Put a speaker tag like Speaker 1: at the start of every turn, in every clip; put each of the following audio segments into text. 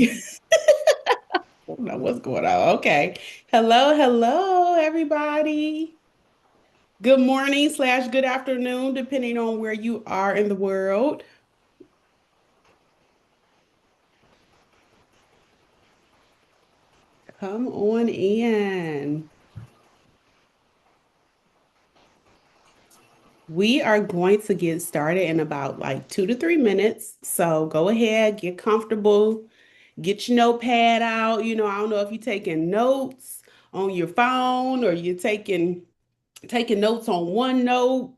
Speaker 1: I don't know what's going on. Okay. Hello, everybody. Good morning slash good afternoon, depending on where you are in the world. Come on in. We are going to get started in about like 2 to 3 minutes. So go ahead, get comfortable, get your notepad out. I don't know if you're taking notes on your phone or you're taking notes on OneNote,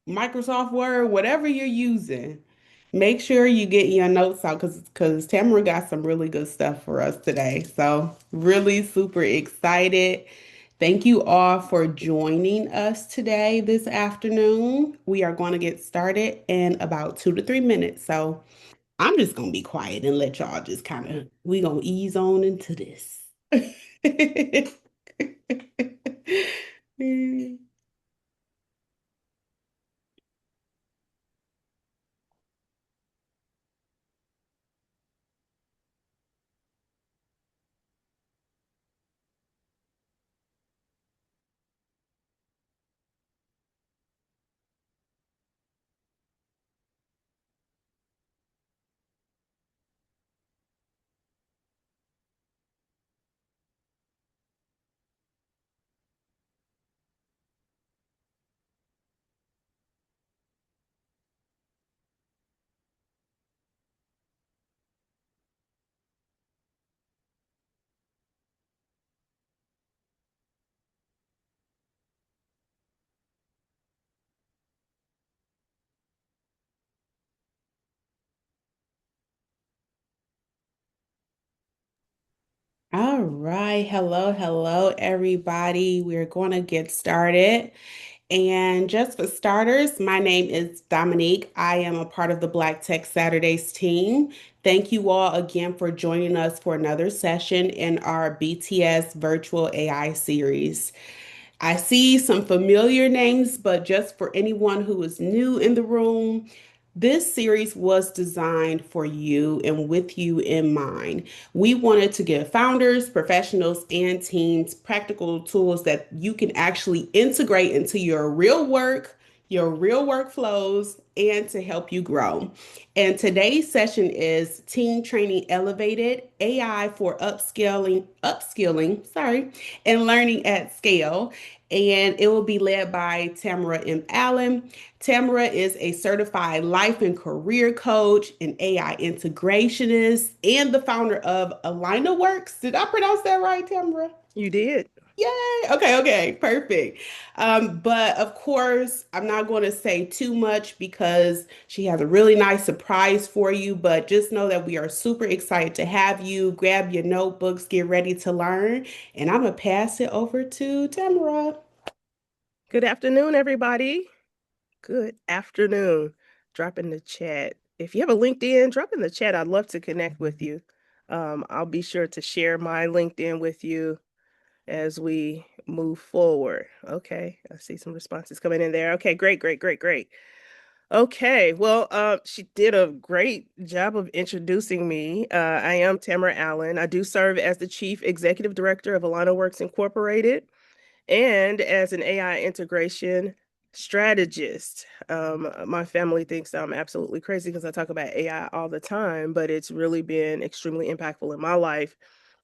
Speaker 1: Microsoft Word, whatever you're using. Make sure you get your notes out because Tamara got some really good stuff for us today. So really super excited. Thank you all for joining us today this afternoon. We are going to get started in about 2 to 3 minutes. So I'm just gonna be quiet and let y'all just we gonna ease on into this. All right. Hello, everybody. We're going to get started. And just for starters, my name is Dominique. I am a part of the Black Tech Saturdays team. Thank you all again for joining us for another session in our BTS virtual AI series. I see some familiar names, but just for anyone who is new in the room, this series was designed for you and with you in mind. We wanted to give founders, professionals, and teams practical tools that you can actually integrate into your real work, your real workflows, and to help you grow. And today's session is Team Training Elevated AI for upskilling, and learning at scale. And it will be led by Tamara M. Allen. Tamara is a certified life and career coach, an AI integrationist, and the founder of Alina Works. Did I pronounce that right, Tamara?
Speaker 2: You did.
Speaker 1: Yay. Okay, perfect. But of course, I'm not going to say too much because she has a really nice surprise for you. But just know that we are super excited to have you. Grab your notebooks, get ready to learn. And I'm going to pass it over to Tamara.
Speaker 2: Good afternoon, everybody. Good afternoon. Drop in the chat. If you have a LinkedIn, drop in the chat. I'd love to connect with you. I'll be sure to share my LinkedIn with you as we move forward. Okay, I see some responses coming in there. Okay, great. Okay, well, she did a great job of introducing me. I am Tamara Allen. I do serve as the Chief Executive Director of Alana Works Incorporated and as an AI integration strategist. My family thinks I'm absolutely crazy because I talk about AI all the time, but it's really been extremely impactful in my life.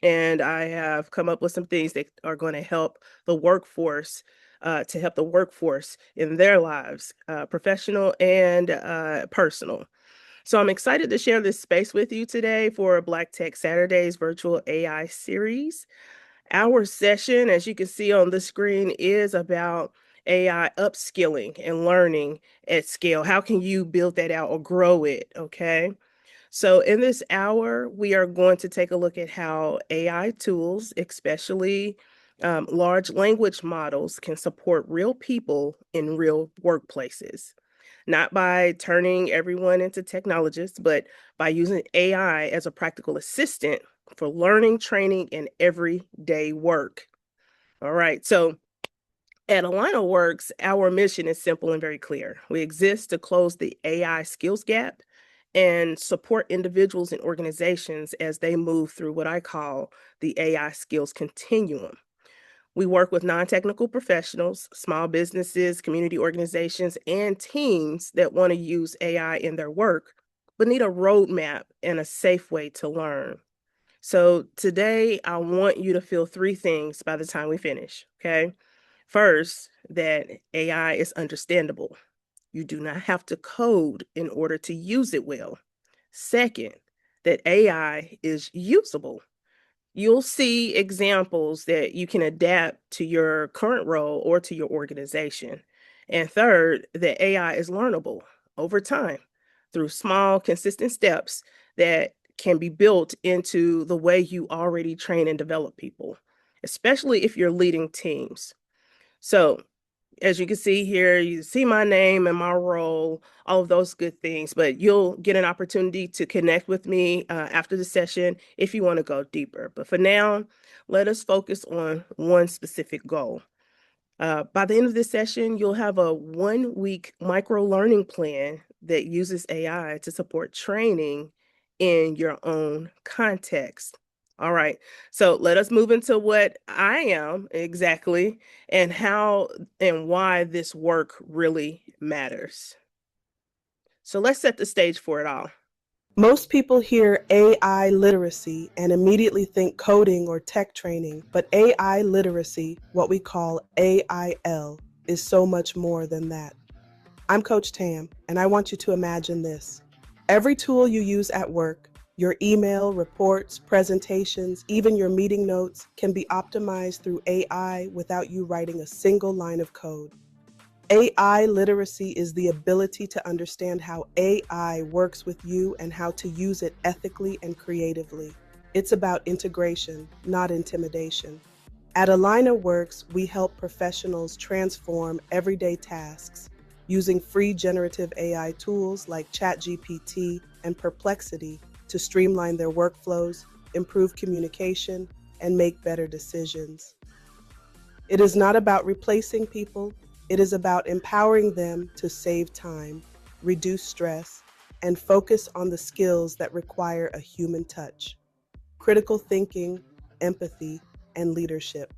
Speaker 2: And I have come up with some things that are going to help the workforce. To help the workforce in their lives, professional and personal. So I'm excited to share this space with you today for Black Tech Saturdays virtual AI series. Our session, as you can see on the screen, is about AI upskilling and learning at scale. How can you build that out or grow it? Okay. So, in this hour, we are going to take a look at how AI tools, especially large language models, can support real people in real workplaces. Not by turning everyone into technologists, but by using AI as a practical assistant for learning, training, and everyday work. All right. So at Alina Works, our mission is simple and very clear. We exist to close the AI skills gap and support individuals and organizations as they move through what I call the AI skills continuum. We work with non-technical professionals, small businesses, community organizations, and teams that want to use AI in their work, but need a roadmap and a safe way to learn. So today, I want you to feel three things by the time we finish, okay? First, that AI is understandable. You do not have to code in order to use it well. Second, that AI is usable. You'll see examples that you can adapt to your current role or to your organization. And third, that AI is learnable over time through small, consistent steps that can be built into the way you already train and develop people, especially if you're leading teams. So, as you can see here, you see my name and my role, all of those good things, but you'll get an opportunity to connect with me after the session if you want to go deeper. But for now, let us focus on one specific goal. By the end of this session, you'll have a 1 week micro learning plan that uses AI to support training in your own context. All right, so let us move into what I am exactly and how and why this work really matters. So let's set the stage for it all.
Speaker 3: Most people hear AI literacy and immediately think coding or tech training, but AI literacy, what we call AIL, is so much more than that. I'm Coach Tam, and I want you to imagine this. Every tool you use at work, your email, reports, presentations, even your meeting notes, can be optimized through AI without you writing a single line of code. AI literacy is the ability to understand how AI works with you and how to use it ethically and creatively. It's about integration, not intimidation. At Alina Works, we help professionals transform everyday tasks using free generative AI tools like ChatGPT and Perplexity to streamline their workflows, improve communication, and make better decisions. It is not about replacing people, it is about empowering them to save time, reduce stress, and focus on the skills that require a human touch: critical thinking, empathy, and leadership.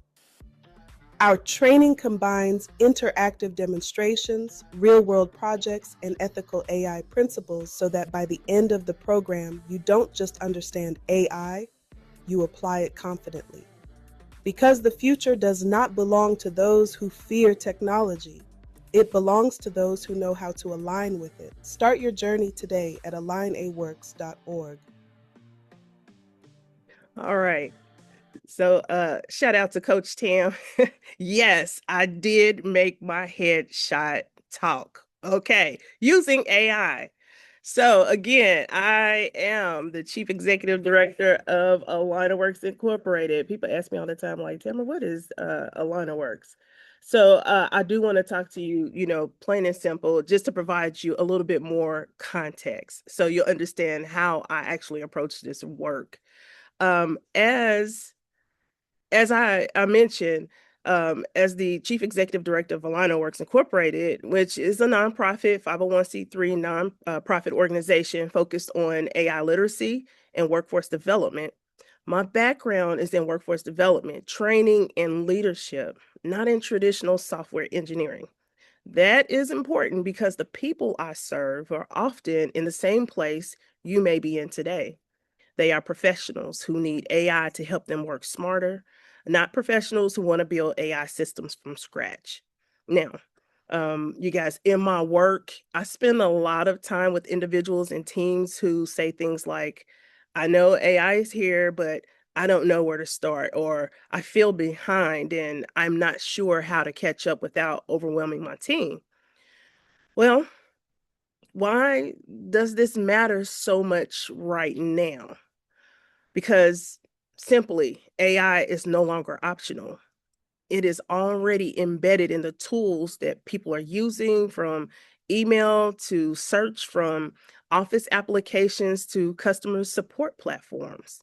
Speaker 3: Our training combines interactive demonstrations, real-world projects, and ethical AI principles so that by the end of the program, you don't just understand AI, you apply it confidently. Because the future does not belong to those who fear technology. It belongs to those who know how to align with it. Start your journey today at alinaworks.org.
Speaker 2: All right. So shout out to Coach Tam. Yes, I did make my headshot talk. Okay, using AI. So again, I am the Chief Executive Director of Alina Works Incorporated. People ask me all the time, like, Tamara, what is Alina Works? So I do want to talk to you, plain and simple, just to provide you a little bit more context so you'll understand how I actually approach this work. As I mentioned, as the Chief Executive Director of Alina Works Incorporated, which is a nonprofit 501c3 non-profit organization focused on AI literacy and workforce development. My background is in workforce development, training, and leadership, not in traditional software engineering. That is important because the people I serve are often in the same place you may be in today. They are professionals who need AI to help them work smarter, not professionals who want to build AI systems from scratch. Now, you guys, in my work, I spend a lot of time with individuals and teams who say things like, I know AI is here, but I don't know where to start, or I feel behind and I'm not sure how to catch up without overwhelming my team. Well, why does this matter so much right now? Because simply AI is no longer optional. It is already embedded in the tools that people are using, from email to search, from office applications to customer support platforms.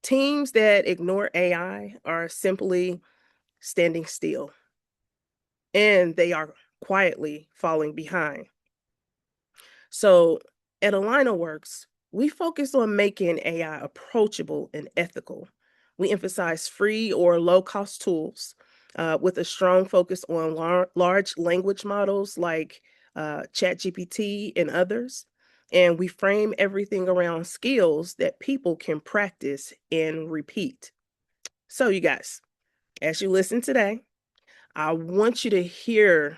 Speaker 2: Teams that ignore AI are simply standing still, and they are quietly falling behind. So At AlignaWorks, we focus on making AI approachable and ethical. We emphasize free or low-cost tools with a strong focus on large language models like ChatGPT and others. And we frame everything around skills that people can practice and repeat. So, you guys, as you listen today, I want you to hear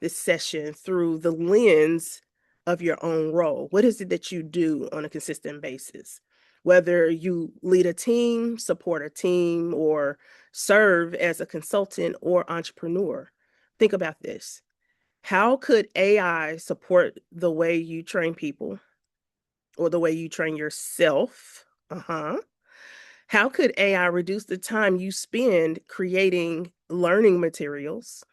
Speaker 2: this session through the lens of your own role. What is it that you do on a consistent basis? Whether you lead a team, support a team, or serve as a consultant or entrepreneur, think about this. How could AI support the way you train people or the way you train yourself? How could AI reduce the time you spend creating learning materials?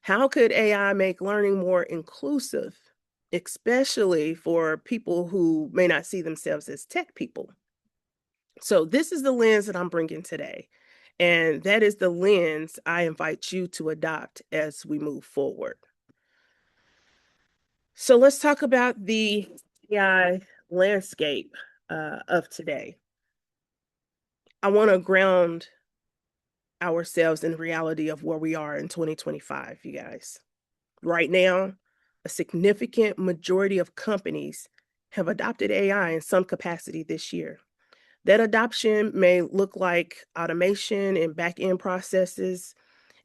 Speaker 2: How could AI make learning more inclusive, especially for people who may not see themselves as tech people? So this is the lens that I'm bringing today. And that is the lens I invite you to adopt as we move forward. So let's talk about the AI landscape of today. I want to ground ourselves in the reality of where we are in 2025, you guys. Right now, a significant majority of companies have adopted AI in some capacity this year. That adoption may look like automation and back-end processes,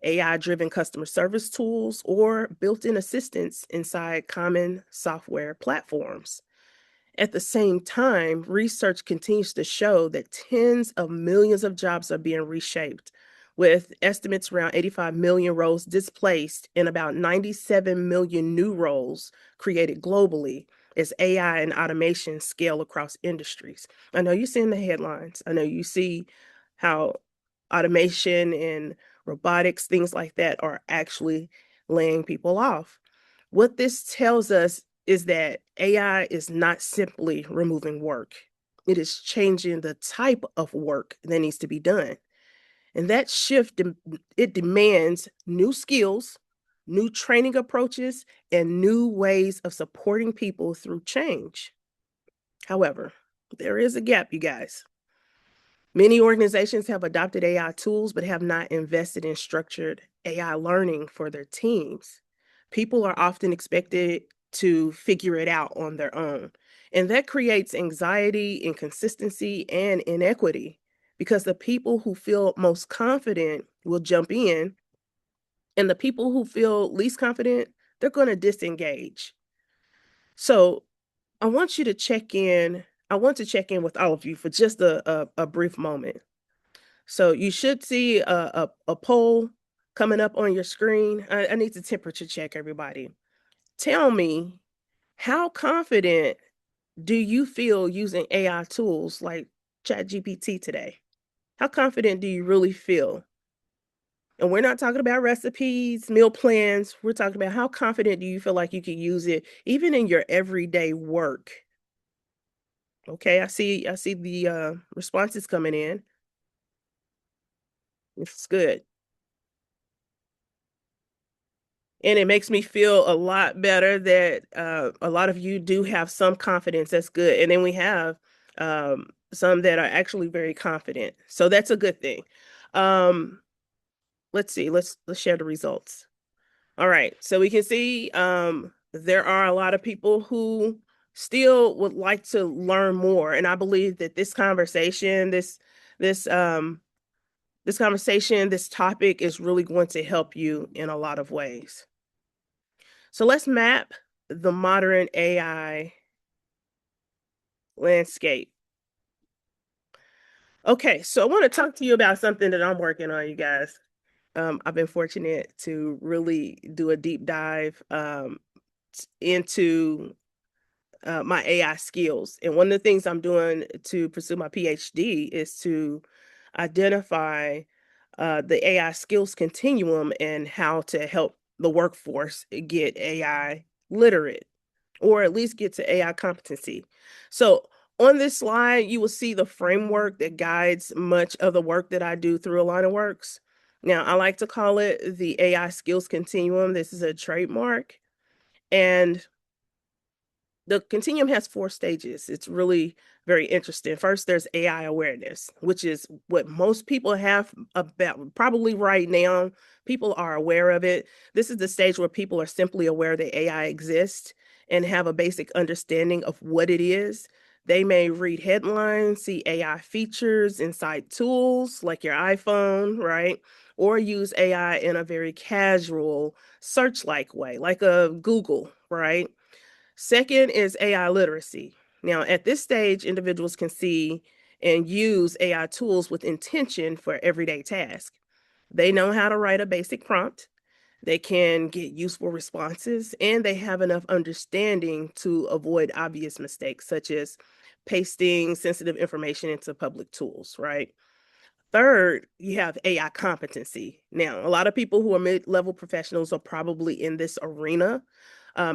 Speaker 2: AI-driven customer service tools, or built-in assistants inside common software platforms. At the same time, research continues to show that tens of millions of jobs are being reshaped, with estimates around 85 million roles displaced and about 97 million new roles created globally as AI and automation scale across industries. I know you're seeing the headlines. I know you see how automation and robotics, things like that, are actually laying people off. What this tells us is that AI is not simply removing work. It is changing the type of work that needs to be done. And that shift, it demands new skills, new training approaches, and new ways of supporting people through change. However, there is a gap, you guys. Many organizations have adopted AI tools, but have not invested in structured AI learning for their teams. People are often expected to figure it out on their own. And that creates anxiety, inconsistency, and inequity because the people who feel most confident will jump in, and the people who feel least confident, they're going to disengage. So I want you to check in. I want to check in with all of you for just a brief moment. So you should see a poll coming up on your screen. I need to temperature check everybody. Tell me, how confident do you feel using AI tools like ChatGPT today? How confident do you really feel? And we're not talking about recipes, meal plans. We're talking about how confident do you feel like you can use it even in your everyday work? Okay, I see the responses coming in. It's good. And it makes me feel a lot better that a lot of you do have some confidence. That's good. And then we have some that are actually very confident. So that's a good thing. Let's see. Let's share the results. All right. So we can see there are a lot of people who still would like to learn more. And I believe that this conversation, this conversation, this topic is really going to help you in a lot of ways. So let's map the modern AI landscape. Okay, so I want to talk to you about something that I'm working on, you guys. I've been fortunate to really do a deep dive into my AI skills. And one of the things I'm doing to pursue my PhD is to identify the AI skills continuum and how to help the workforce get AI literate, or at least get to AI competency. So on this slide, you will see the framework that guides much of the work that I do through AlignaWorks. Now, I like to call it the AI skills continuum. This is a trademark. And the continuum has 4 stages. It's really very interesting. First, there's AI awareness, which is what most people have about probably right now. People are aware of it. This is the stage where people are simply aware that AI exists and have a basic understanding of what it is. They may read headlines, see AI features inside tools like your iPhone, right? Or use AI in a very casual, search-like way, like a Google, right? Second is AI literacy. Now, at this stage, individuals can see and use AI tools with intention for everyday tasks. They know how to write a basic prompt, they can get useful responses, and they have enough understanding to avoid obvious mistakes, such as pasting sensitive information into public tools, right? Third, you have AI competency. Now, a lot of people who are mid-level professionals are probably in this arena.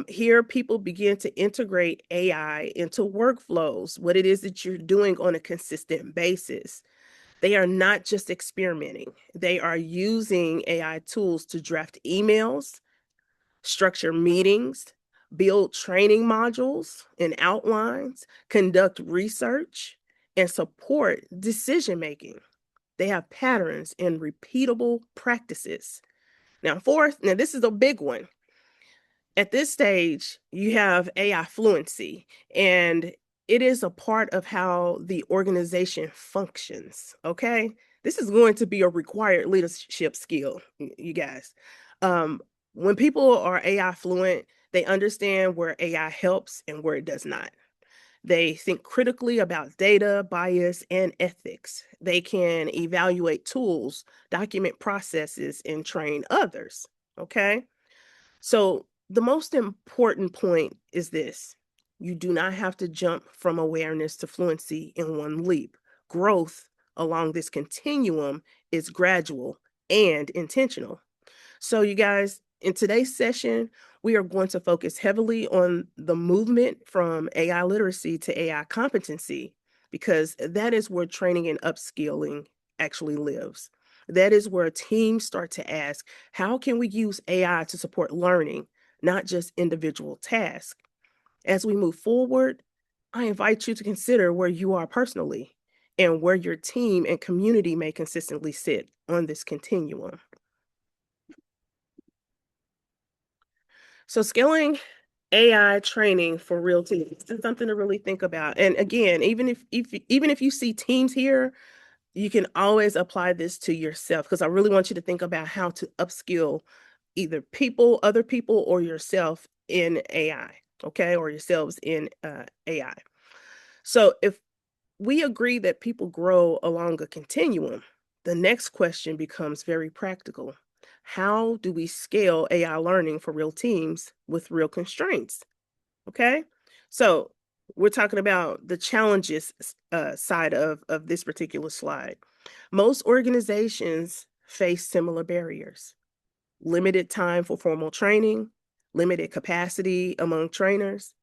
Speaker 2: Here, people begin to integrate AI into workflows, what it is that you're doing on a consistent basis. They are not just experimenting. They are using AI tools to draft emails, structure meetings, build training modules and outlines, conduct research, and support decision making. They have patterns and repeatable practices. Now, fourth, now this is a big one. At this stage, you have AI fluency, and it is a part of how the organization functions. Okay. This is going to be a required leadership skill, you guys. Um, when people are AI fluent, they understand where AI helps and where it does not. They think critically about data, bias, and ethics. They can evaluate tools, document processes, and train others. Okay. So, the most important point is this: you do not have to jump from awareness to fluency in one leap. Growth along this continuum is gradual and intentional. So, you guys, in today's session, we are going to focus heavily on the movement from AI literacy to AI competency, because that is where training and upskilling actually lives. That is where teams start to ask, how can we use AI to support learning, not just individual tasks? As we move forward, I invite you to consider where you are personally and where your team and community may consistently sit on this continuum. So scaling AI training for real teams is something to really think about. And again, even if you see teams here, you can always apply this to yourself, because I really want you to think about how to upskill either people, other people, or yourself in AI, okay, or yourselves in AI. So if we agree that people grow along a continuum, the next question becomes very practical. How do we scale AI learning for real teams with real constraints? Okay. So we're talking about the challenges side of this particular slide. Most organizations face similar barriers: limited time for formal training, limited capacity among trainers,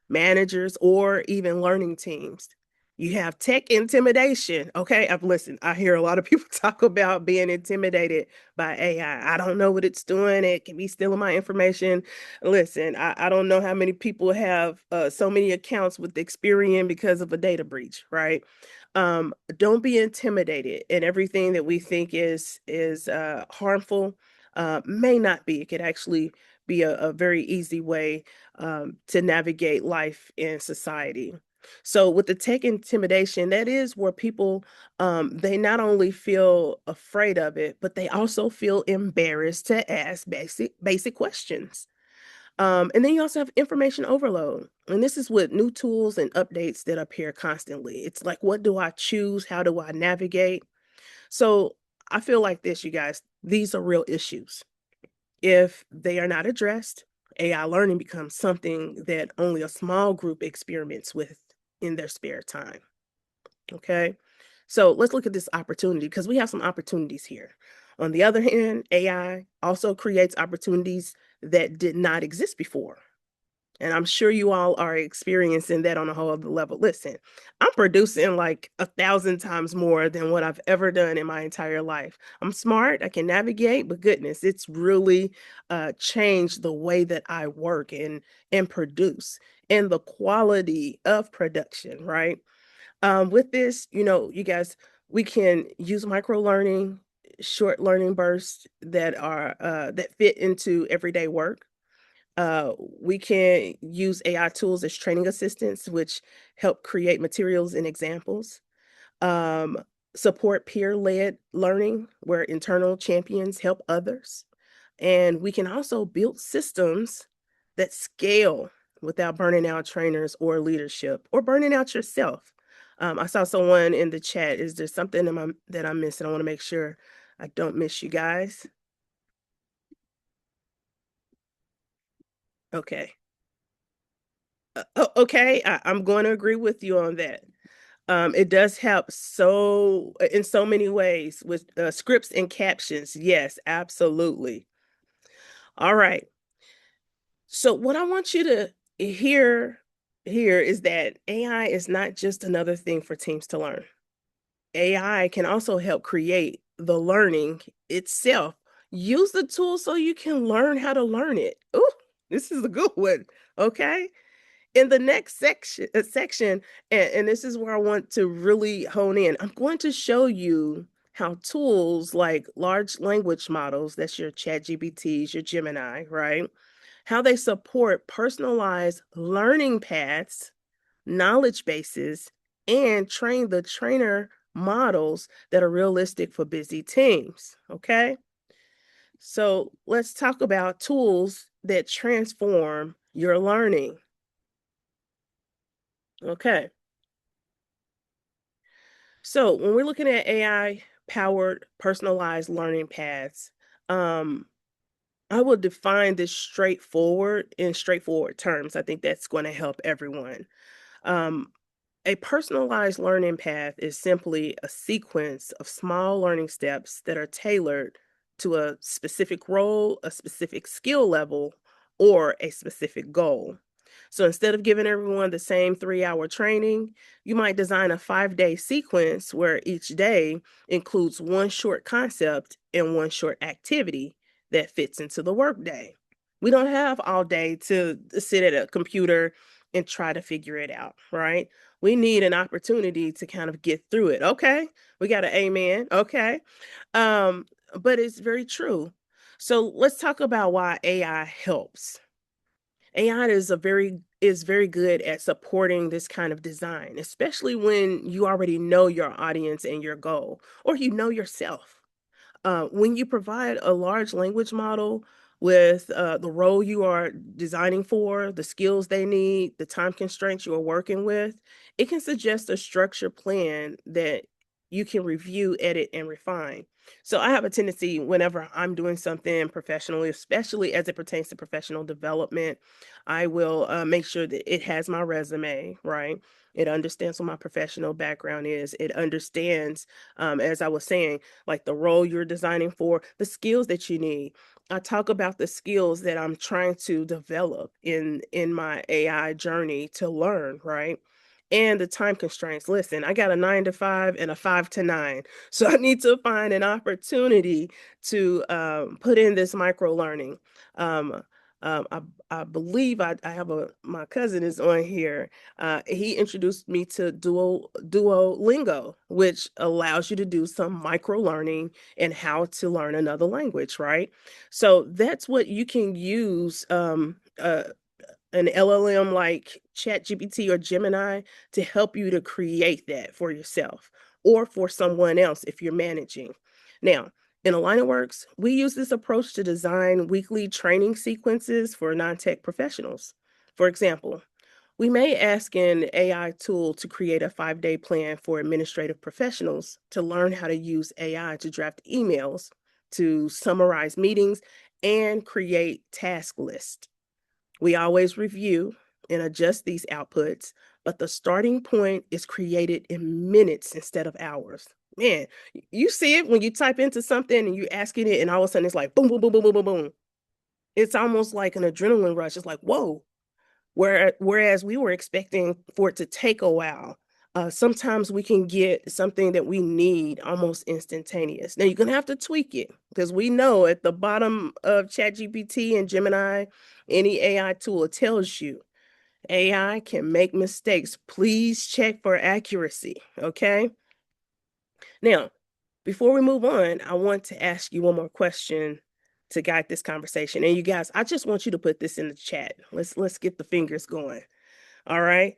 Speaker 2: managers, or even learning teams. You have tech intimidation. Okay, I've listened. I hear a lot of people talk about being intimidated by AI. I don't know what it's doing. It can be stealing my information. Listen, I don't know how many people have so many accounts with Experian because of a data breach, right? Don't be intimidated, and everything that we think is harmful may not be. It could actually be a very easy way to navigate life in society. So with the tech intimidation, that is where people they not only feel afraid of it, but they also feel embarrassed to ask basic questions. And then you also have information overload. And this is with new tools and updates that appear constantly. It's like, what do I choose? How do I navigate? So I feel like this, you guys, these are real issues. If they are not addressed, AI learning becomes something that only a small group experiments with in their spare time. Okay. So let's look at this opportunity, because we have some opportunities here. On the other hand, AI also creates opportunities that did not exist before. And I'm sure you all are experiencing that on a whole other level. Listen, I'm producing like 1,000 times more than what I've ever done in my entire life. I'm smart, I can navigate, but goodness, it's really changed the way that I work and produce and the quality of production, right? With this, you guys, we can use micro learning, short learning bursts that fit into everyday work. We can use AI tools as training assistants, which help create materials and examples. Um, Support peer-led learning, where internal champions help others. And we can also build systems that scale without burning out trainers or leadership or burning out yourself. I saw someone in the chat. Is there something that I'm missing? I want to make sure I don't miss you guys. Okay. Okay, I'm going to agree with you on that. It does help in so many ways with scripts and captions. Yes, absolutely. All right. So what I want you to hear here is that AI is not just another thing for teams to learn. AI can also help create the learning itself. Use the tool so you can learn how to learn it. Oh, this is a good one. Okay. In the next section, and this is where I want to really hone in, I'm going to show you how tools like large language models, that's your chat GPTs, your Gemini, right? How they support personalized learning paths, knowledge bases, and train the trainer models that are realistic for busy teams, okay? So let's talk about tools that transform your learning. Okay. So when we're looking at AI powered personalized learning paths, I will define this in straightforward terms. I think that's going to help everyone. Um, a personalized learning path is simply a sequence of small learning steps that are tailored to a specific role, a specific skill level, or a specific goal. So instead of giving everyone the same 3-hour training, you might design a 5-day sequence where each day includes one short concept and one short activity that fits into the workday. We don't have all day to sit at a computer and try to figure it out, right? We need an opportunity to kind of get through it. Okay. We got an amen. Okay. Um, but it's very true. So let's talk about why AI helps. AI is very good at supporting this kind of design, especially when you already know your audience and your goal, or you know yourself. When you provide a large language model with the role you are designing for, the skills they need, the time constraints you are working with, it can suggest a structured plan that you can review, edit, and refine. So I have a tendency whenever I'm doing something professionally, especially as it pertains to professional development, I will make sure that it has my resume, right? It understands what my professional background is. It understands, as I was saying, like the role you're designing for, the skills that you need. I talk about the skills that I'm trying to develop in my AI journey to learn, right? And the time constraints. Listen, I got a 9 to 5 and a 5 to 9. So I need to find an opportunity to put in this micro learning. Um, I believe I have my cousin is on here. He introduced me to Duolingo, which allows you to do some micro learning and how to learn another language, right? So that's what you can use an LLM like ChatGPT or Gemini to help you to create that for yourself or for someone else if you're managing. Now, in Align Works, we use this approach to design weekly training sequences for non-tech professionals. For example, we may ask an AI tool to create a 5-day plan for administrative professionals to learn how to use AI to draft emails, to summarize meetings, and create task lists. We always review and adjust these outputs, but the starting point is created in minutes instead of hours. Man, you see it when you type into something and you're asking it, and all of a sudden it's like boom, boom, boom, boom, boom, boom, boom. It's almost like an adrenaline rush. It's like, whoa, Whereas we were expecting for it to take a while. Sometimes we can get something that we need almost instantaneous. Now you're gonna have to tweak it because we know at the bottom of ChatGPT and Gemini, any AI tool tells you AI can make mistakes. Please check for accuracy. Okay. Now, before we move on, I want to ask you one more question to guide this conversation. And you guys, I just want you to put this in the chat. Let's get the fingers going. All right.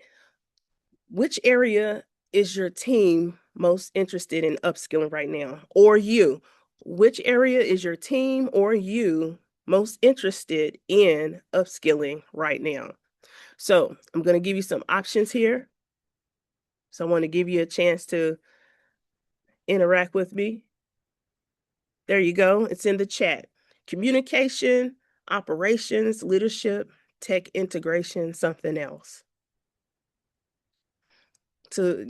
Speaker 2: Which area is your team most interested in upskilling right now? Or you? Which area is your team or you most interested in upskilling right now? So I'm going to give you some options here. So I want to give you a chance to interact with me. There you go. It's in the chat. Communication, operations, leadership, tech integration, something else. To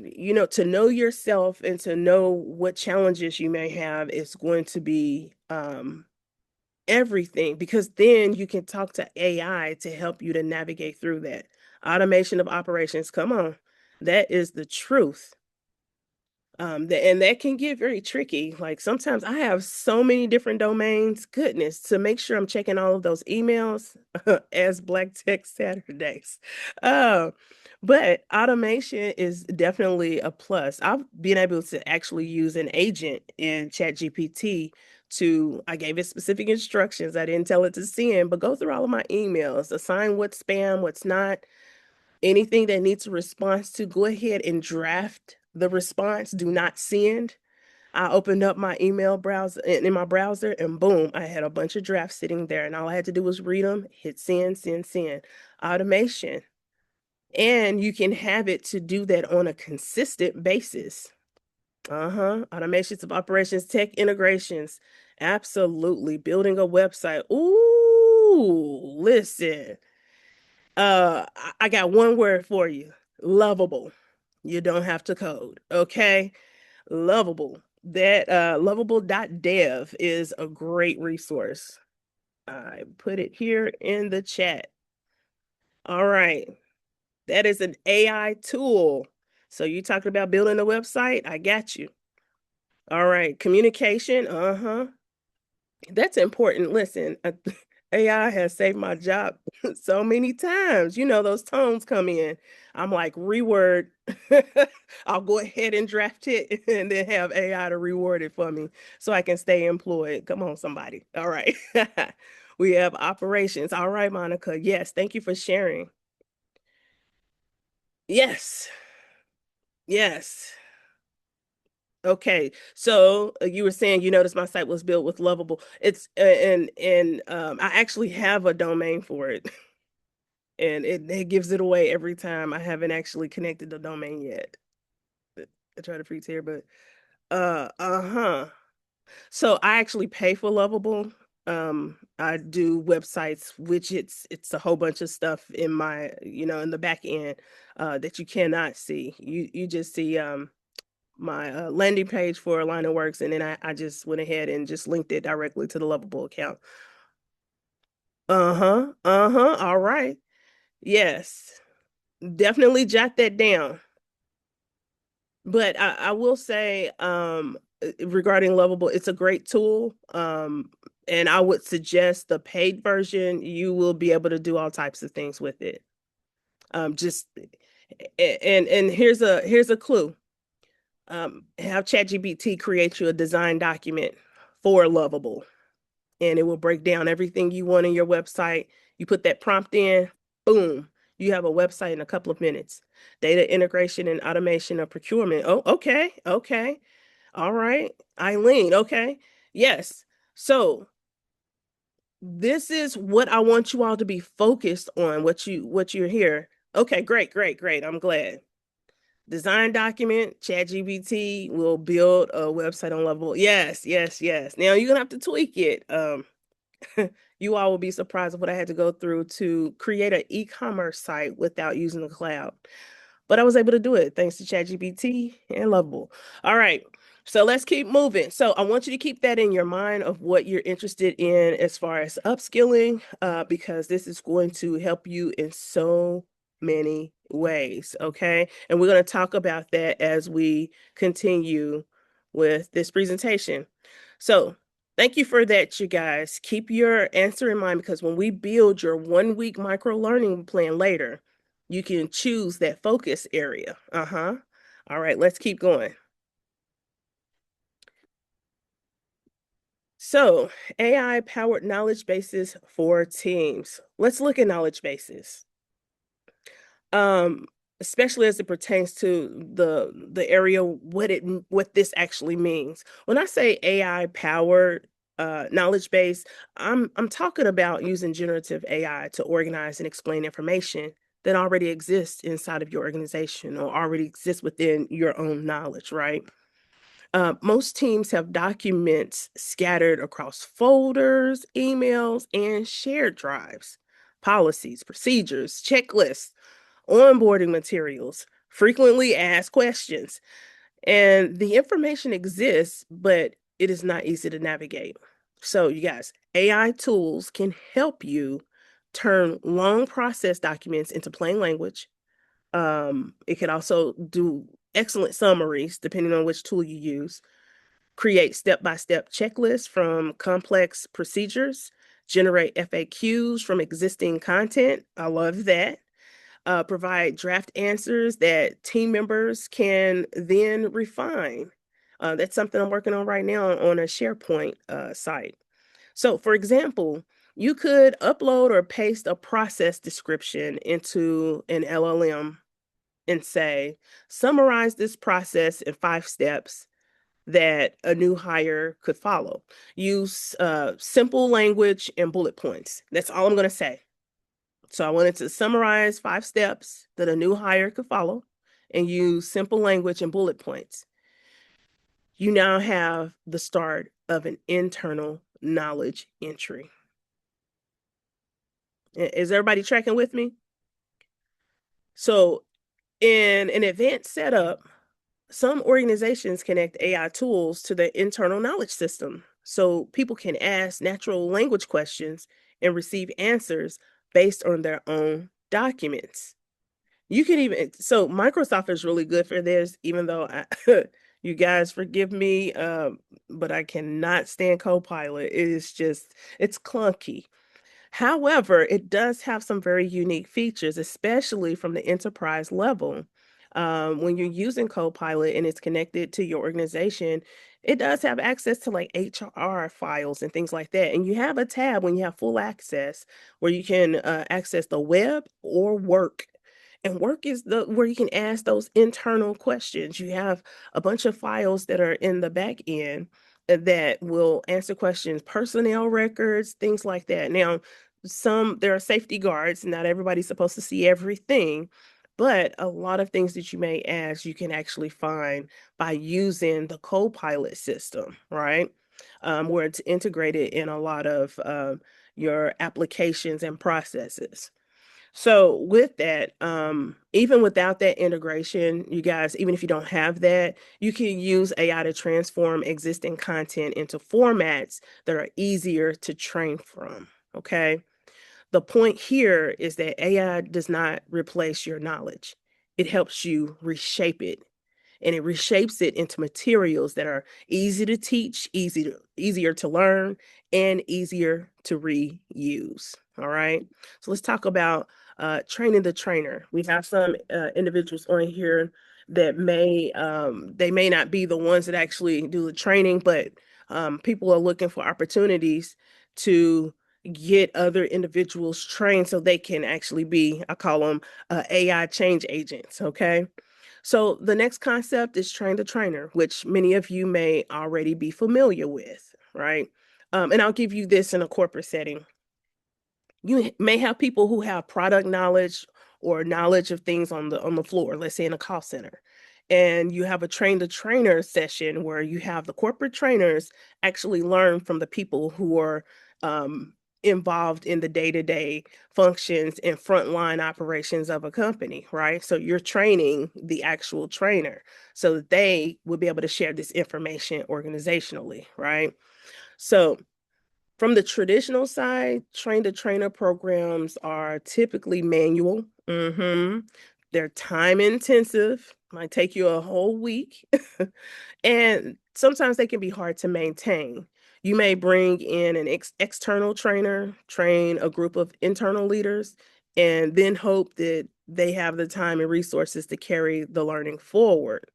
Speaker 2: know yourself and to know what challenges you may have is going to be everything, because then you can talk to AI to help you to navigate through that. Automation of operations, come on. That is the truth. And that can get very tricky. Like sometimes I have so many different domains, goodness, to make sure I'm checking all of those emails as Black Tech Saturdays. Uh, but automation is definitely a plus. I've been able to actually use an agent in ChatGPT I gave it specific instructions. I didn't tell it to send, but go through all of my emails, assign what's spam, what's not. Anything that needs a response to, go ahead and draft the response. Do not send. I opened up my email browser in my browser and boom, I had a bunch of drafts sitting there and all I had to do was read them, hit send, send, send. Automation. And you can have it to do that on a consistent basis. Automations of operations, tech integrations. Absolutely. Building a website. Ooh, listen. I got one word for you. Lovable. You don't have to code. Okay. Lovable. That lovable.dev is a great resource. I put it here in the chat. All right. That is an AI tool. So you talking about building a website? I got you. All right. Communication. That's important. Listen, AI has saved my job so many times. You know, those tones come in. I'm like, reword. I'll go ahead and draft it and then have AI to reword it for me so I can stay employed. Come on, somebody. All right. We have operations. All right, Monica. Yes. Thank you for sharing. Yes. Yes. Okay, so you were saying you noticed my site was built with Lovable. It's I actually have a domain for it, and it gives it away every time. I haven't actually connected the domain yet. I try to freeze here, but So I actually pay for Lovable. I do websites, widgets. It's a whole bunch of stuff in my in the back end that you cannot see. You just see my landing page for Line of Works, and then I just went ahead and just linked it directly to the Lovable account. All right. Yes. Definitely jot that down. But I will say, regarding Lovable, it's a great tool. And I would suggest the paid version. You will be able to do all types of things with it. Just and here's a clue. Have ChatGPT create you a design document for Lovable, and it will break down everything you want in your website. You put that prompt in, boom, you have a website in a couple of minutes. Data integration and automation of procurement. Oh, okay, okay. All right, Eileen, okay. Yes. So this is what I want you all to be focused on, what you're here. Okay, great, great, great. I'm glad. Design document, ChatGPT will build a website on Lovable. Yes, yes, yes. Now you're gonna have to tweak it. You all will be surprised of what I had to go through to create an e-commerce site without using the cloud. But I was able to do it thanks to ChatGPT and Lovable. All right. So let's keep moving. So I want you to keep that in your mind of what you're interested in as far as upskilling, because this is going to help you in so many ways. Okay. And we're going to talk about that as we continue with this presentation. So thank you for that, you guys. Keep your answer in mind, because when we build your 1 week micro learning plan later, you can choose that focus area. All right, let's keep going. So, AI-powered knowledge bases for teams. Let's look at knowledge bases. Um, Especially as it pertains to the area, what this actually means. When I say AI-powered knowledge base, I'm talking about using generative AI to organize and explain information that already exists inside of your organization or already exists within your own knowledge, right? Most teams have documents scattered across folders, emails, and shared drives, policies, procedures, checklists, onboarding materials, frequently asked questions. And the information exists, but it is not easy to navigate. So, you guys, AI tools can help you turn long process documents into plain language. It can also do excellent summaries depending on which tool you use, create step-by-step checklists from complex procedures, generate FAQs from existing content. I love that. Provide draft answers that team members can then refine. That's something I'm working on right now on a SharePoint site. So, for example, you could upload or paste a process description into an LLM and say, summarize this process in 5 steps that a new hire could follow. Use simple language and bullet points. That's all I'm going to say. So I wanted to summarize 5 steps that a new hire could follow and use simple language and bullet points. You now have the start of an internal knowledge entry. Is everybody tracking with me? So in an advanced setup, some organizations connect AI tools to the internal knowledge system so people can ask natural language questions and receive answers based on their own documents. You can even, so Microsoft is really good for this, even though you guys forgive me, but I cannot stand Copilot. It is just, it's clunky. However, it does have some very unique features, especially from the enterprise level. When you're using Copilot and it's connected to your organization, it does have access to like HR files and things like that. And you have a tab when you have full access where you can access the web or work. And work is the where you can ask those internal questions. You have a bunch of files that are in the back end that will answer questions, personnel records, things like that. Now, there are safety guards. Not everybody's supposed to see everything, but a lot of things that you may ask, you can actually find by using the Copilot system, right? Where it's integrated in a lot of your applications and processes. So with that, even without that integration, you guys, even if you don't have that, you can use AI to transform existing content into formats that are easier to train from. Okay. The point here is that AI does not replace your knowledge. It helps you reshape it, and it reshapes it into materials that are easy to teach, easier to learn, and easier to reuse. All right. So let's talk about training the trainer. We have some individuals on here that they may not be the ones that actually do the training, but people are looking for opportunities to get other individuals trained so they can actually be, I call them AI change agents. Okay. So the next concept is train the trainer, which many of you may already be familiar with, right? And I'll give you this in a corporate setting. You may have people who have product knowledge or knowledge of things on the floor, let's say in a call center. And you have a train the trainer session where you have the corporate trainers actually learn from the people who are involved in the day-to-day functions and frontline operations of a company, right? So you're training the actual trainer so that they will be able to share this information organizationally, right? So from the traditional side, train-the-trainer programs are typically manual. They're time intensive, might take you a whole week. And sometimes they can be hard to maintain. You may bring in an external trainer, train a group of internal leaders, and then hope that they have the time and resources to carry the learning forward.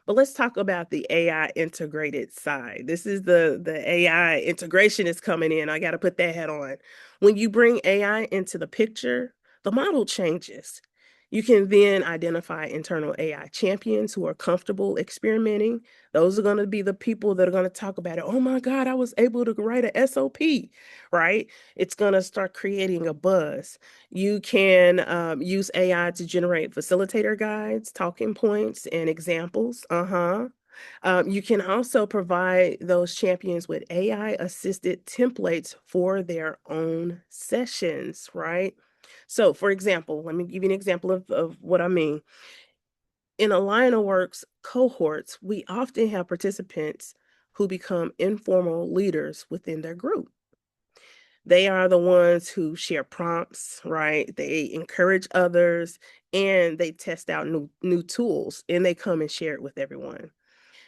Speaker 2: But let's talk about the AI integrated side. This is the AI integration is coming in. I got to put that hat on. When you bring AI into the picture, the model changes. You can then identify internal AI champions who are comfortable experimenting. Those are going to be the people that are going to talk about it. Oh my God, I was able to write a SOP, right? It's going to start creating a buzz. You can use AI to generate facilitator guides, talking points, and examples. You can also provide those champions with AI-assisted templates for their own sessions, right? So, for example, let me give you an example of what I mean. In Alina Works cohorts, we often have participants who become informal leaders within their group. They are the ones who share prompts, right? They encourage others and they test out new tools and they come and share it with everyone.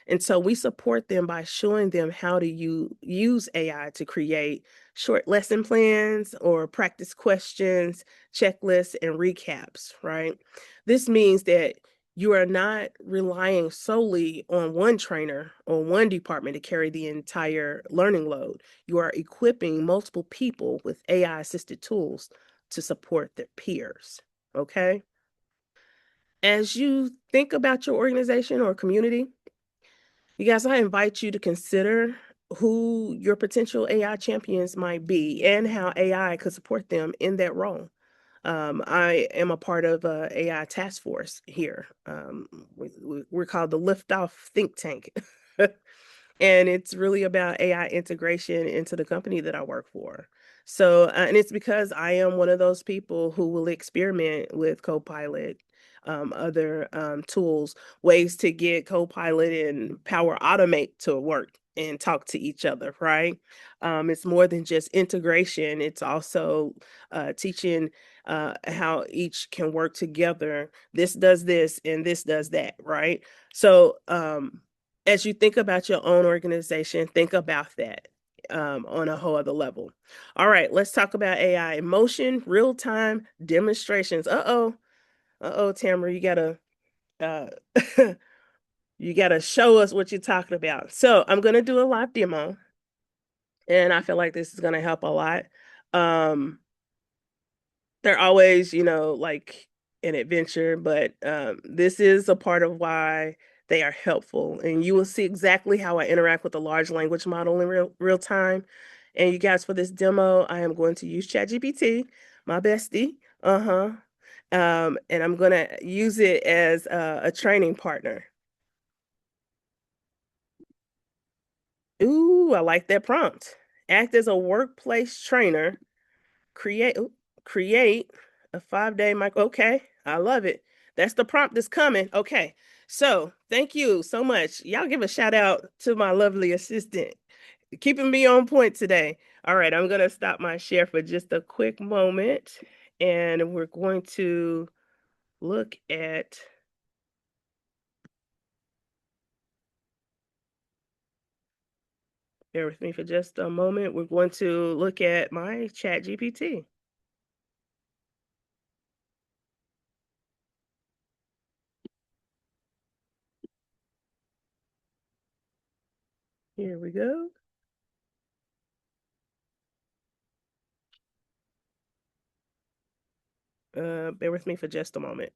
Speaker 2: And so we support them by showing them how to use AI to create short lesson plans or practice questions, checklists, and recaps, right? This means that you are not relying solely on one trainer or one department to carry the entire learning load. You are equipping multiple people with AI assisted tools to support their peers, okay? As you think about your organization or community, you guys, I invite you to consider who your potential AI champions might be and how AI could support them in that role. I am a part of a AI task force here. We're called the Liftoff Think Tank. And it's really about AI integration into the company that I work for. So, and it's because I am one of those people who will experiment with Copilot, other tools, ways to get Copilot and Power Automate to work and talk to each other, right? It's more than just integration. It's also teaching how each can work together. This does this and this does that, right? So, as you think about your own organization, think about that on a whole other level. All right, let's talk about AI in motion, real-time demonstrations. Tamara, you gotta uh, you gotta show us what you're talking about. So I'm gonna do a live demo, and I feel like this is gonna help a lot. Um, they're always, like an adventure, but this is a part of why they are helpful. And you will see exactly how I interact with the large language model in real time. And you guys, for this demo, I am going to use ChatGPT, my bestie. And I'm going to use it as a training partner. Ooh, I like that prompt. Act as a workplace trainer. Create create a 5-day micro. Okay, I love it. That's the prompt that's coming. Okay, so thank you so much. Y'all give a shout out to my lovely assistant, keeping me on point today. All right, I'm gonna stop my share for just a quick moment, and we're going to look at. Bear with me for just a moment. We're going to look at my Chat GPT. Here we go. Bear with me for just a moment.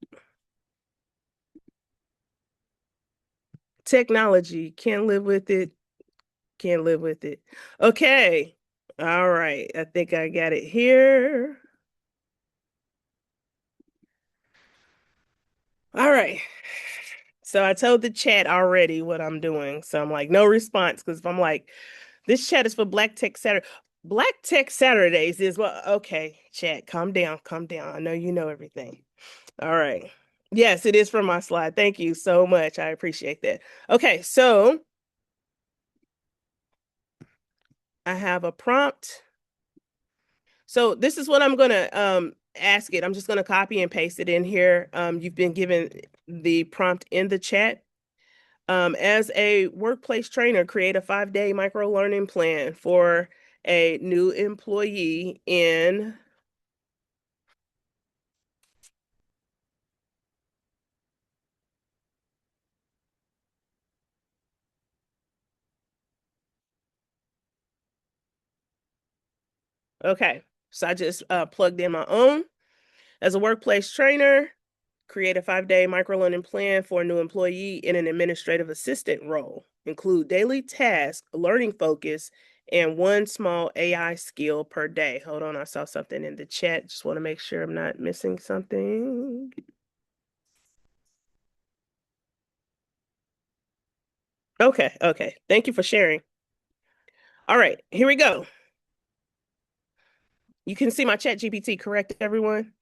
Speaker 2: Technology, can't live with it, can't live with it. Okay. All right. I think I got it here. All right. So I told the chat already what I'm doing. So I'm like, no response. Because if I'm like, this chat is for Black Tech Saturday. Black Tech Saturdays is what, okay, chat, calm down, calm down. I know you know everything. All right. Yes, it is from my slide. Thank you so much. I appreciate that. Okay, so I have a prompt. So this is what I'm gonna ask it. I'm just gonna copy and paste it in here. You've been given the prompt in the chat. As a workplace trainer, create a 5-day micro learning plan for a new employee in. Okay, so I just plugged in my own. As a workplace trainer, create a 5-day micro-learning plan for a new employee in an administrative assistant role. Include daily tasks, learning focus, and one small AI skill per day. Hold on, I saw something in the chat. Just want to make sure I'm not missing something. Okay, okay. Thank you for sharing. All right, here we go. You can see my chat GPT, correct, everyone?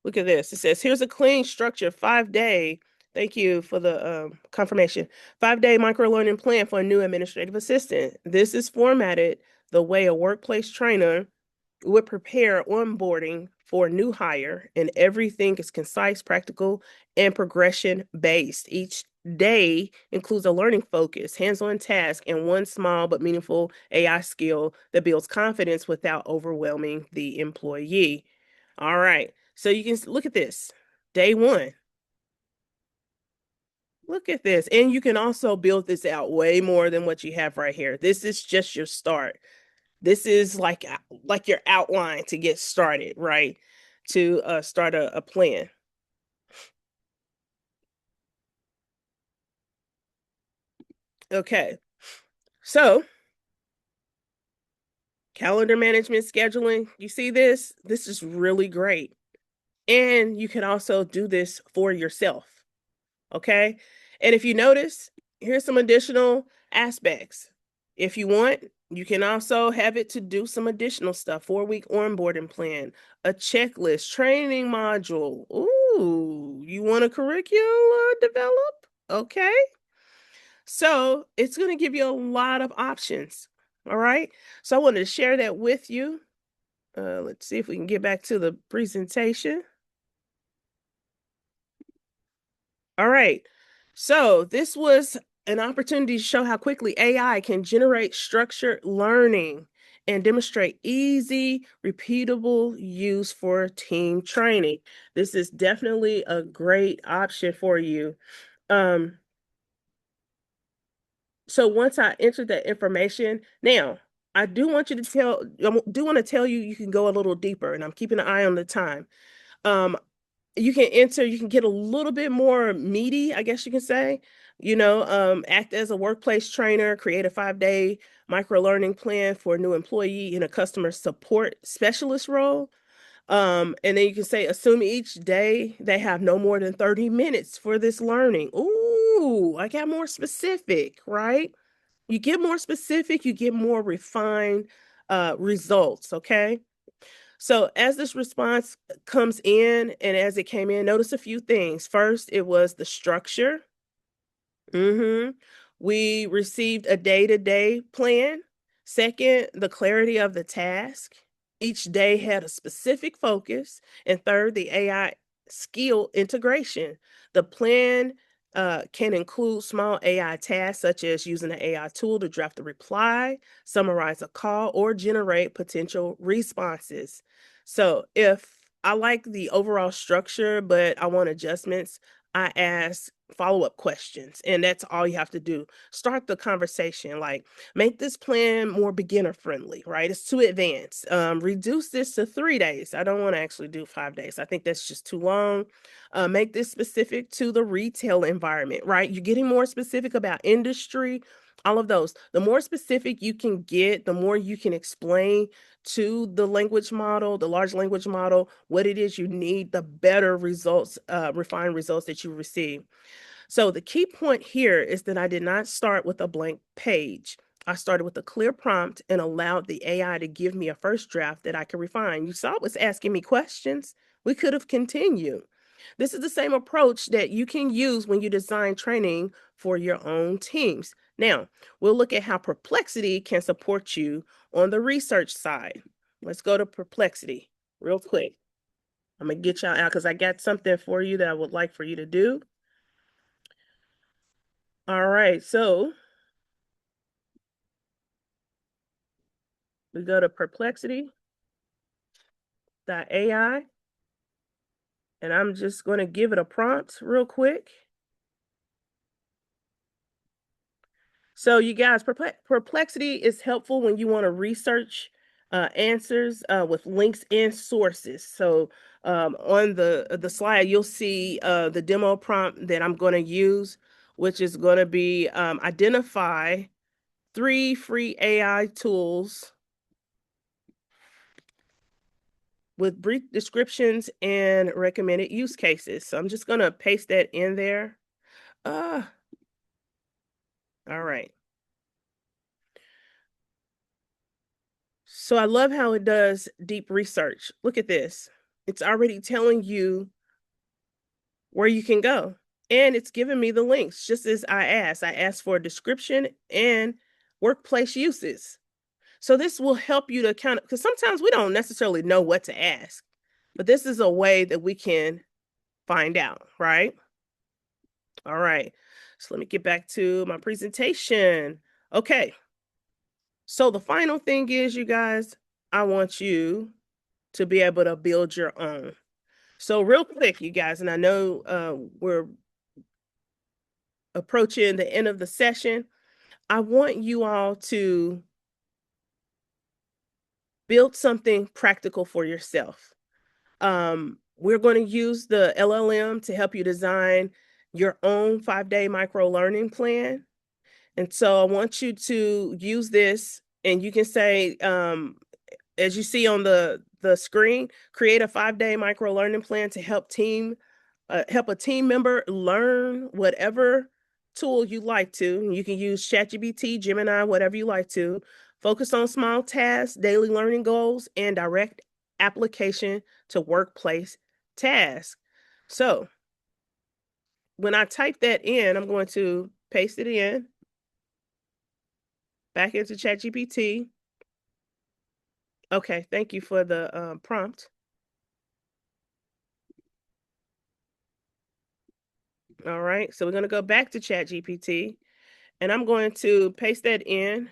Speaker 2: Look at this. It says, here's a clean structure, 5-day. Thank you for the confirmation. 5-day micro learning plan for a new administrative assistant. This is formatted the way a workplace trainer would prepare onboarding for a new hire, and everything is concise, practical, and progression based. Each day includes a learning focus, hands-on task, and one small but meaningful AI skill that builds confidence without overwhelming the employee. All right. So you can look at this. Day one. Look at this. And you can also build this out way more than what you have right here. This is just your start. This is like your outline to get started, right? To start a plan. Okay. So calendar management, scheduling, you see this? This is really great. And you can also do this for yourself. Okay. And if you notice, here's some additional aspects. If you want, you can also have it to do some additional stuff. 4-week onboarding plan, a checklist, training module. Ooh, you want a curriculum develop? Okay. So it's going to give you a lot of options. All right. So I wanted to share that with you. Let's see if we can get back to the presentation. All right. So this was an opportunity to show how quickly AI can generate structured learning and demonstrate easy, repeatable use for team training. This is definitely a great option for you. So once I entered that information, now I do want you to I do want to tell you, you can go a little deeper, and I'm keeping an eye on the time. Um, you can enter, you can get a little bit more meaty, I guess you can say, act as a workplace trainer, create a 5-day micro learning plan for a new employee in a customer support specialist role. And then you can say, assume each day they have no more than 30 minutes for this learning. Ooh, I got more specific, right? You get more specific, you get more refined results, okay? So as this response comes in and as it came in, notice a few things. First, it was the structure. We received a day-to-day plan. Second, the clarity of the task. Each day had a specific focus. And third, the AI skill integration. The plan can include small AI tasks, such as using an AI tool to draft a reply, summarize a call, or generate potential responses. So if I like the overall structure, but I want adjustments, I ask follow-up questions, and that's all you have to do. Start the conversation, like make this plan more beginner friendly, right? It's too advanced. Reduce this to 3 days. I don't want to actually do 5 days. I think that's just too long. Make this specific to the retail environment, right? You're getting more specific about industry, all of those. The more specific you can get, the more you can explain to the language model, the large language model, what it is you need, the better results, refined results that you receive. So the key point here is that I did not start with a blank page. I started with a clear prompt and allowed the AI to give me a first draft that I could refine. You saw it was asking me questions. We could have continued. This is the same approach that you can use when you design training for your own teams. Now, we'll look at how Perplexity can support you on the research side. Let's go to Perplexity real quick. I'm going to get y'all out because I got something for you that I would like for you to do. All right, so we go to perplexity.ai, and I'm just going to give it a prompt real quick. So you guys, Perplexity is helpful when you want to research answers with links and sources. So on the slide, you'll see the demo prompt that I'm going to use, which is going to be identify 3 free AI tools with brief descriptions and recommended use cases. So I'm just going to paste that in there. All right. So I love how it does deep research. Look at this. It's already telling you where you can go. And it's giving me the links, just as I asked. I asked for a description and workplace uses. So this will help you to kind of, because sometimes we don't necessarily know what to ask, but this is a way that we can find out, right? All right. So let me get back to my presentation. Okay. So the final thing is, you guys, I want you to be able to build your own. So real quick, you guys, and I know we're approaching the end of the session. I want you all to build something practical for yourself. We're going to use the LLM to help you design your own 5-day micro learning plan. And so I want you to use this, and you can say, as you see on the screen, create a 5-day micro learning plan to help a team member learn whatever tool you like to. You can use ChatGPT, Gemini, whatever you like to. Focus on small tasks, daily learning goals, and direct application to workplace tasks. So when I type that in, I'm going to paste it in back into ChatGPT. Okay, thank you for the prompt. All right, so we're going to go back to ChatGPT, and I'm going to paste that in.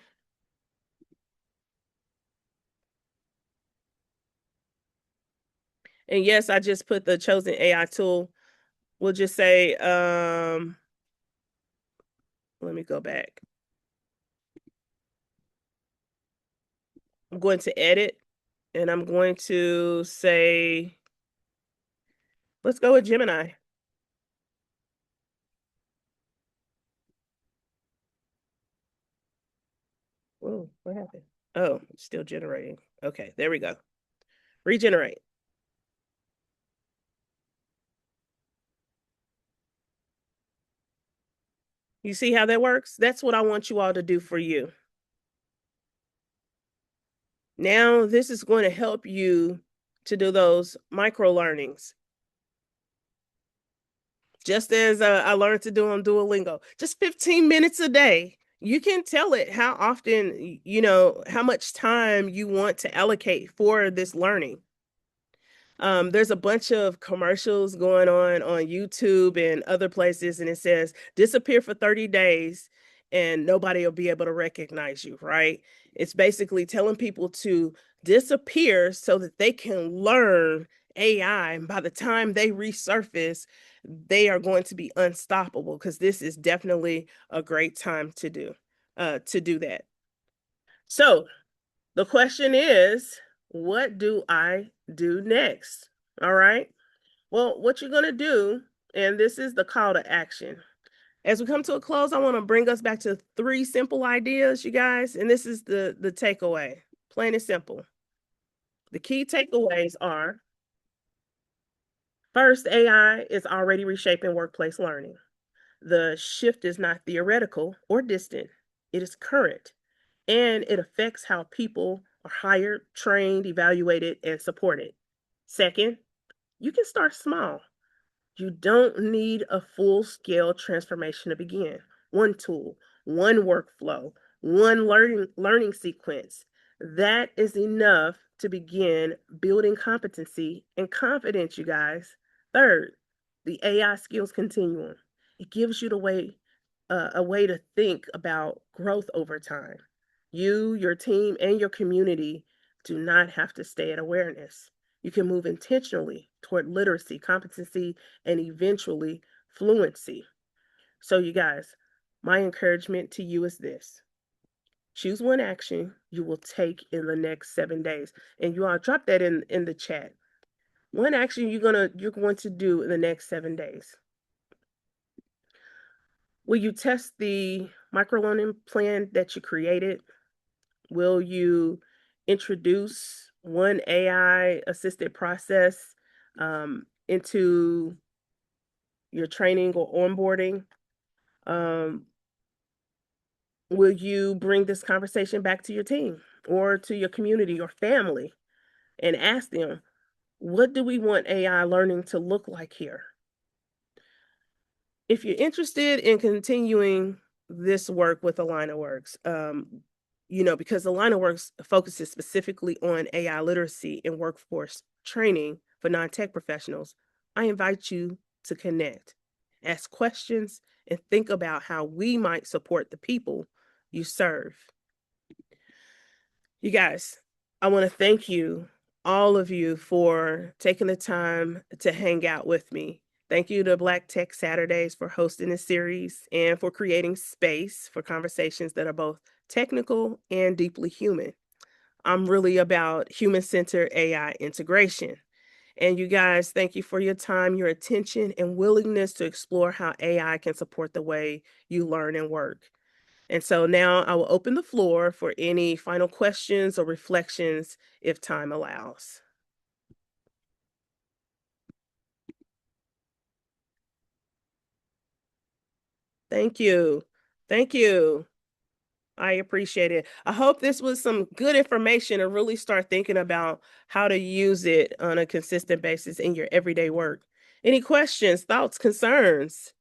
Speaker 2: And yes, I just put the chosen AI tool. We'll just say, let me go back. I'm going to edit, and I'm going to say, let's go with Gemini. Whoa, what happened? Oh, it's still generating. Okay, there we go. Regenerate. You see how that works? That's what I want you all to do for you. Now, this is going to help you to do those micro learnings. Just as I learned to do on Duolingo, just 15 minutes a day. You can tell it how often, how much time you want to allocate for this learning. There's a bunch of commercials going on YouTube and other places, and it says disappear for 30 days and nobody will be able to recognize you, right? It's basically telling people to disappear so that they can learn AI. And by the time they resurface, they are going to be unstoppable, because this is definitely a great time to do that. So the question is, what do I do next? All right. Well, what you're going to do, and this is the call to action. As we come to a close, I want to bring us back to 3 simple ideas, you guys. And this is the takeaway, plain and simple. The key takeaways are: first, AI is already reshaping workplace learning. The shift is not theoretical or distant, it is current, and it affects how people are hired, trained, evaluated, and supported. Second, you can start small. You don't need a full-scale transformation to begin. One tool, one workflow, one learning sequence. That is enough to begin building competency and confidence, you guys. Third, the AI skills continuum. It gives you a way to think about growth over time. You, your team, and your community do not have to stay at awareness. You can move intentionally toward literacy, competency, and eventually fluency. So, you guys, my encouragement to you is this: choose one action you will take in the next 7 days. And you all drop that in the chat. One action you're going to do in the next 7 days. Will you test the microlearning plan that you created? Will you introduce one AI assisted process into your training or onboarding? Will you bring this conversation back to your team or to your community or family and ask them, what do we want AI learning to look like here? If you're interested in continuing this work with Alina Works, because Alina Works focuses specifically on AI literacy and workforce training for non-tech professionals, I invite you to connect, ask questions, and think about how we might support the people you serve. You guys, I want to thank you, all of you, for taking the time to hang out with me. Thank you to Black Tech Saturdays for hosting this series and for creating space for conversations that are both technical and deeply human. I'm really about human-centered AI integration. And you guys, thank you for your time, your attention, and willingness to explore how AI can support the way you learn and work. And so now I will open the floor for any final questions or reflections if time allows. Thank you. Thank you. I appreciate it. I hope this was some good information to really start thinking about how to use it on a consistent basis in your everyday work. Any questions, thoughts, concerns?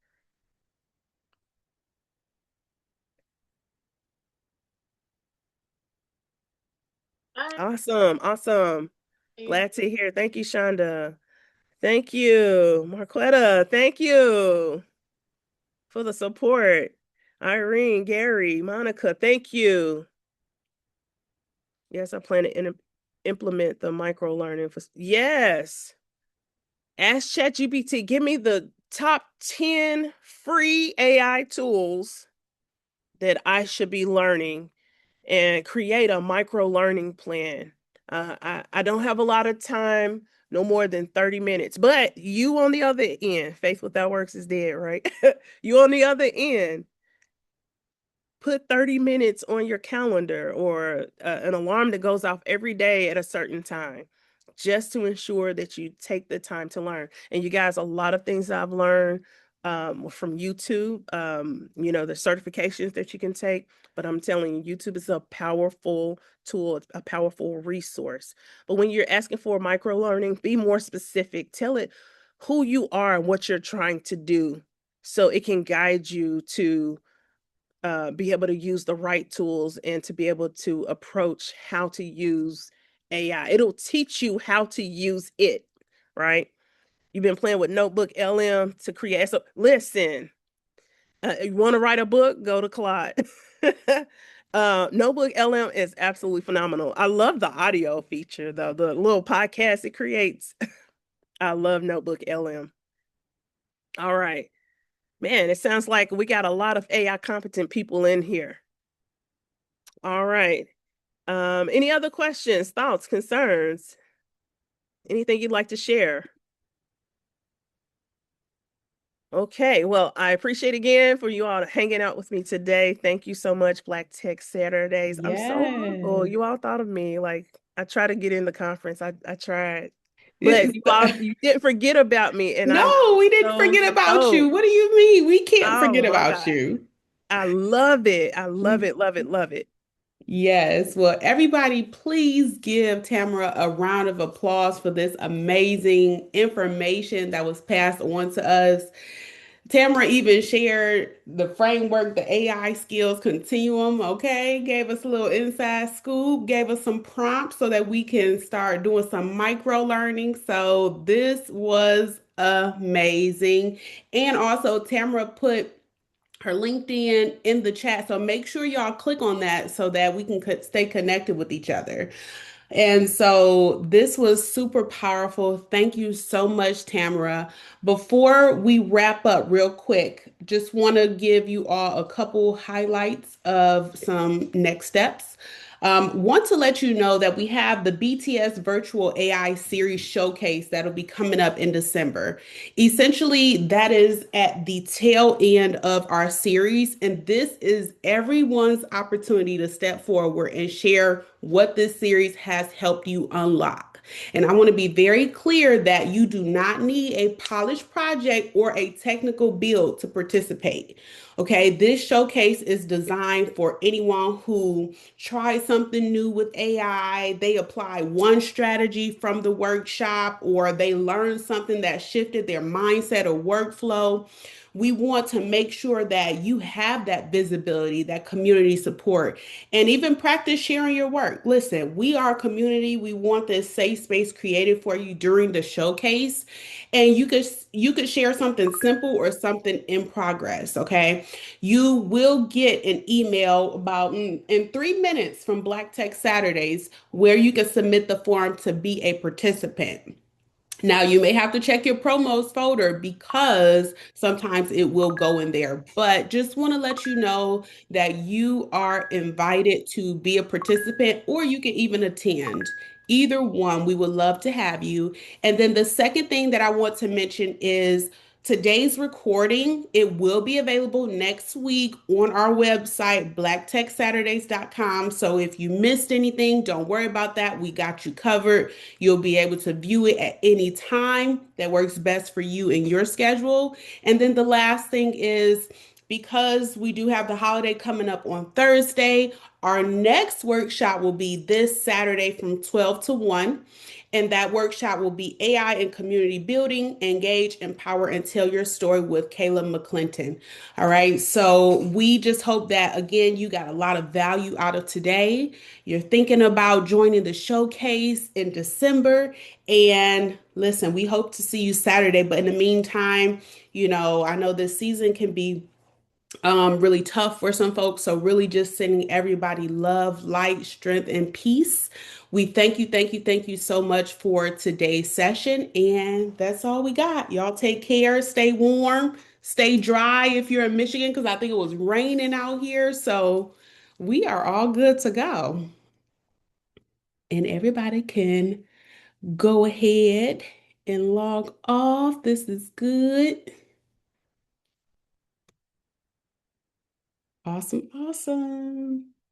Speaker 2: Awesome. Awesome. Glad to hear. Thank you, Shonda. Thank you, Marquetta. Thank you for the support. Irene, Gary, Monica, thank you. Yes, I plan to implement the micro learning. Yes. Ask ChatGPT, give me the top 10 free AI tools that I should be learning and create a micro learning plan. I don't have a lot of time, no more than 30 minutes, but you on the other end, faith without works is dead, right? You on the other end, put 30 minutes on your calendar or an alarm that goes off every day at a certain time, just to ensure that you take the time to learn. And you guys, a lot of things I've learned from YouTube, the certifications that you can take, but I'm telling you, YouTube is a powerful tool, a powerful resource. But when you're asking for micro learning, be more specific. Tell it who you are and what you're trying to do so it can guide you to be able to use the right tools and to be able to approach how to use AI. It'll teach you how to use it, right? You've been playing with Notebook LM to create. So listen, you want to write a book, go to Claude. Notebook LM is absolutely phenomenal. I love the audio feature, though, the little podcast it creates. I love Notebook LM. All right. Man, it sounds like we got a lot of AI competent people in here. All right. Any other questions, thoughts, concerns? Anything you'd like to share? Okay, well, I appreciate again for you all hanging out with me today. Thank you so much, Black Tech Saturdays. I'm so humble.
Speaker 1: Yes.
Speaker 2: You all thought of me. Like, I try to get in the conference. I tried. But you didn't forget about me, and I'm
Speaker 1: No, we didn't
Speaker 2: so
Speaker 1: forget about you.
Speaker 2: stoked.
Speaker 1: What do you mean? We can't
Speaker 2: Oh
Speaker 1: forget
Speaker 2: my
Speaker 1: about
Speaker 2: God.
Speaker 1: you.
Speaker 2: I love it. I love it, love it, love it.
Speaker 1: Yes. Well, everybody, please give Tamara a round of applause for this amazing information that was passed on to us. Tamara even shared the framework, the AI skills continuum, okay? Gave us a little inside scoop, gave us some prompts so that we can start doing some micro learning. So this was amazing. And also, Tamara put her LinkedIn in the chat. So make sure y'all click on that so that we can stay connected with each other. And so this was super powerful. Thank you so much, Tamara. Before we wrap up, real quick, just want to give you all a couple highlights of some next steps. Want to let you know that we have the BTS Virtual AI Series Showcase that'll be coming up in December. Essentially, that is at the tail end of our series, and this is everyone's opportunity to step forward and share what this series has helped you unlock. And I want to be very clear that you do not need a polished project or a technical build to participate. Okay, this showcase is designed for anyone who tries something new with AI, they apply one strategy from the workshop, or they learn something that shifted their mindset or workflow. We want to make sure that you have that visibility, that community support, and even practice sharing your work. Listen, we are a community. We want this safe space created for you during the showcase. And you could share something simple or something in progress, okay? You will get an email about in 3 minutes from Black Tech Saturdays where you can submit the form to be a participant. Now, you may have to check your promos folder because sometimes it will go in there, but just want to let you know that you are invited to be a participant or you can even attend. Either one, we would love to have you. And then the second thing that I want to mention is today's recording. It will be available next week on our website, blacktechsaturdays.com. So if you missed anything, don't worry about that. We got you covered. You'll be able to view it at any time that works best for you and your schedule. And then the last thing is because we do have the holiday coming up on Thursday, our next workshop will be this Saturday from 12 to 1. And that workshop will be AI and community building, engage, empower, and tell your story with Caleb McClinton. All right. So we just hope that, again, you got a lot of value out of today. You're thinking about joining the showcase in December. And listen, we hope to see you Saturday. But in the meantime, I know this season can be really tough for some folks. So really just sending everybody love, light, strength, and peace. We thank you so much for today's session. And that's all we got. Y'all take care, stay warm, stay dry if you're in Michigan, because I think it was raining out here. So we are all good to go. And everybody can go ahead and log off. This is good. Awesome, awesome.